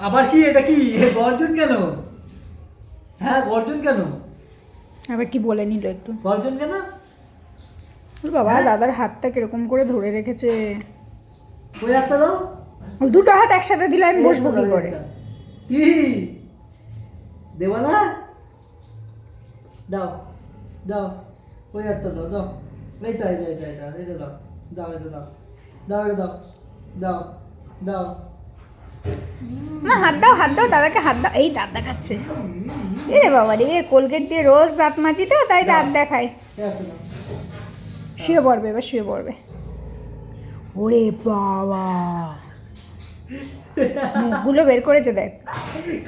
আবার কি এটা কি গর্জন কেন? হ্যাঁ গর্জন কেন? আবার কি বলে নিল একটু। গর্জন কেন? ওর বাবা দাদার হাতটা কিরকম করে ধরে রেখেছে। ওই হাতটা দাও। দুটো হাত একসাথে দিলে আমি বসবো কি করে? কি দেব না? দাও দাও ওই হাতটা দাও দাও। এইটা এটা এটা এটা এটা দাও দাও এটা দাও দাও এটা দাও দাও দাও। না হাত দাও দাদাকে হাত দাও। এই দাঁত দেখাচ্ছে। এরে বাবা রে, কোলগেট দিয়ে রোজ দাঁত মাজি তো তাই দাঁত দেখায়। শুয়ে পড়বে, এবার শুয়ে পড়বে। ওরে বাবা, মুখগুলো বের করেছে দেখ।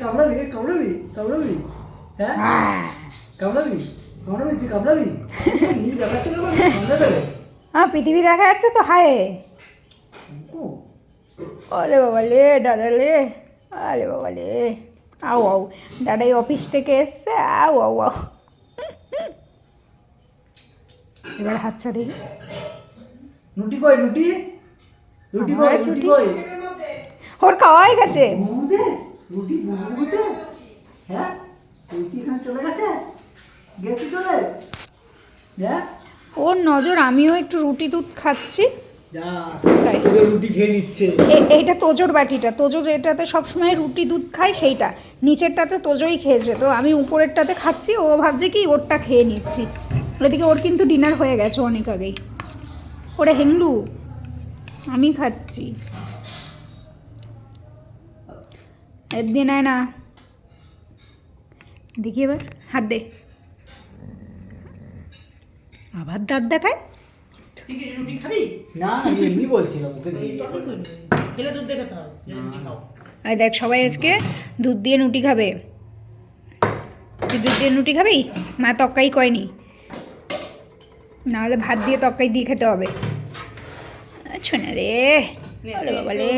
কামড়াবি কামড়াবি কামড়াবি? হ্যাঁ কামড়াবি কামড়াবি তুই কামড়াবি? পৃথিবী দেখা যাচ্ছে তো হায়। আরে বাবা লে দাদা লে, আরে বাবা লে, আও আও দাদা এই অফিস থেকে এসছে, আও আও আও। এবার হাতটা দেখি। রুটি কই রুটি? রুটি কই রুটি কই? ওর খাওয়া হয়ে গেছে। রুটি বুবুতে? হ্যাঁ রুটি এখানে চলে গেছে? গেছে চলে? হ্যাঁ ওর নজর আমিও একটু রুটি দুধ খাচ্ছি। যা তাই। রুটি খেয়ে নিচ্ছে। এইটা তোজোর বাটিটা, তোজো যেটাতে সবসময় রুটি দুধ খায় সেইটা, নিচেরটাতে তোজোই খেয়েছে, তো আমি উপরেরটাতে খাচ্ছি, ও ভাবছে কি ওরটা খেয়ে নিচ্ছি। ওদিকে ওর কিন্তু ডিনার হয়ে গেছে অনেক আগেই। ওরে হেংলু, আমি খাচ্ছি। এর দিয়ে নেয় না, দেখি এবার হাত দে। আবার দাঁত দেখায়। রুটি খাবি? না আমি এমনি বলছিলাম ওকে খেলে দুধ দেখাতে হবে, রুটি খাও। আর দেখ সবাই আজকে দুধ দিয়ে রুটি খাবে। তুই দুধ দিয়ে রুটি খাবি? মা তরকারি কয়নি, নাহলে ভাত দিয়ে তরকারি দিয়ে খেতে হবে। আচ্ছা না রে, বাবা রে।